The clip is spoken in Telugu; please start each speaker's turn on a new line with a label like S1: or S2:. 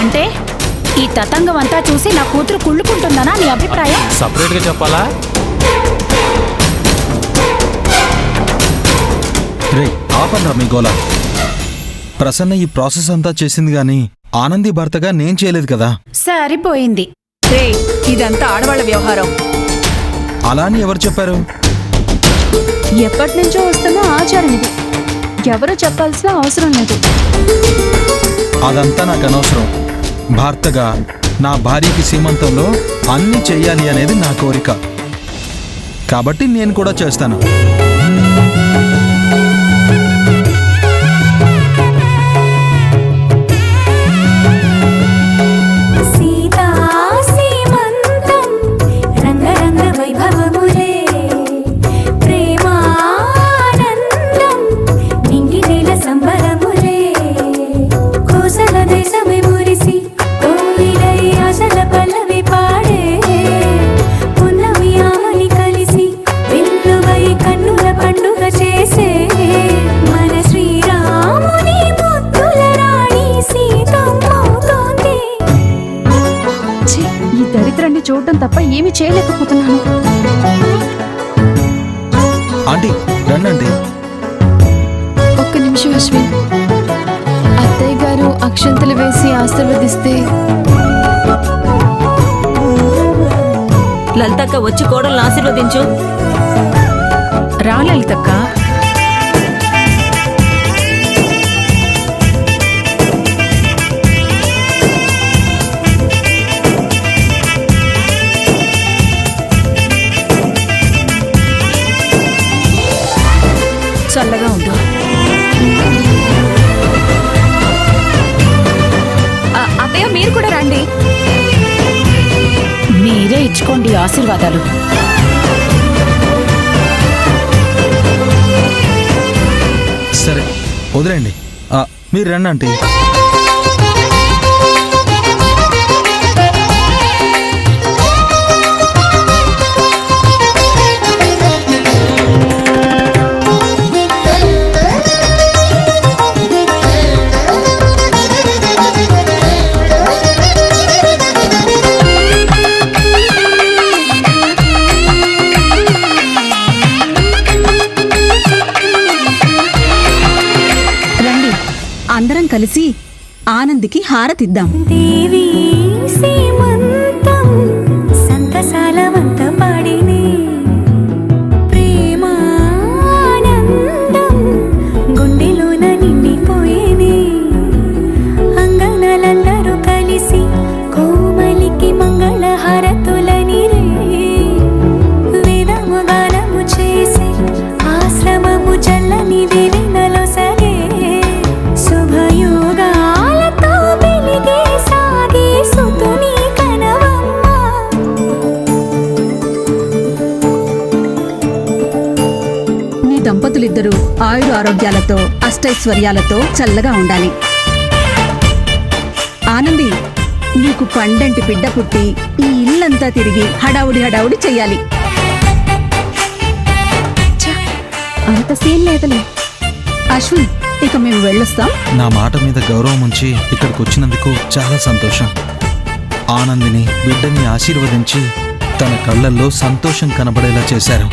S1: అంటే ఈ తతంగం అంతా చూసి నా కూతురు కుళ్ళుకుంటుందనా నీ అభిప్రాయం?
S2: సపరేట్గా చెప్పాలా?
S3: రే ఆపండ్రా మీ గోలా. ప్రసన్న ఈ ప్రాసెస్ అంతా చేసింది గాని ఆనంది భర్తగా నేను చేయలేదు కదా.
S1: సరిపోయింది.
S4: రే ఇదంతా ఆడవాళ్ల వ్యవహారం.
S3: అలా అని ఎవరు చెప్పారు?
S5: ఎప్పటి నుంచో వస్తున్న ఆచారం ఇది. ఎవరు చెప్పాల్సిన అవసరం లేదు.
S3: అదంతా నాకు అనవసరం. భర్తగా నా భార్యకి సీమంతంలో అన్నీ చెయ్యాలి అనేది నా కోరిక. కాబట్టి నేను కూడా చేస్తాను.
S5: చూడటం తప్ప ఏమీ చేయలేకపోతున్నాను.
S3: ఆంటీ రండి.
S6: ఒక్క నిమిషం అశ్విన్. అత్తయ్య గారు అక్షంతలు వేసి ఆశీర్వదిస్తే.
S4: లలితక్క వచ్చి కోడల్ని ఆశీర్వదించు.
S1: రా లలితక్క.
S4: చల్లగా ఉండు.
S5: అత్తయ్య మీరు కూడా రండి.
S1: మీరే ఇచ్చుకోండి ఆశీర్వాదాలు.
S3: సరే వదిలేండి. మీరు రండి ఆంటీ.
S7: అందరం కలిసి ఆనందికి హారతిద్దాం.
S8: దేవి సీమంతం సంతసాలవంత పాడిని ప్రేమానందం గుండెలోన నిండిపోయేని అంగనలందరూ కలిసి కోమలికి మంగళ హారతులని రే వేదము గానము చేసి ఆశ్రమము చల్లని దేవినలో సగే
S7: దంపతులిద్దరూ ఆయుర ఆరోగ్యాలతో అష్టైశ్వర్యాలతో చల్లగా ఉండాలి. ఆనంది నీకు పండంటి బిడ్డ పుట్టి ఈ ఇల్లంతా తిరిగి హడావుడి హడావుడి చెయ్యాలి.
S5: అంత సీన్ లేదులే.
S7: అశ్విన్ ఇక మేము వెళ్ళొస్తాం.
S3: నా మాట మీద గౌరవం ఉంచి ఇక్కడికి వచ్చినందుకు చాలా సంతోషం. ఆనందిని బిడ్డని ఆశీర్వదించి తన కళ్ళల్లో సంతోషం కనబడేలా చేశారు.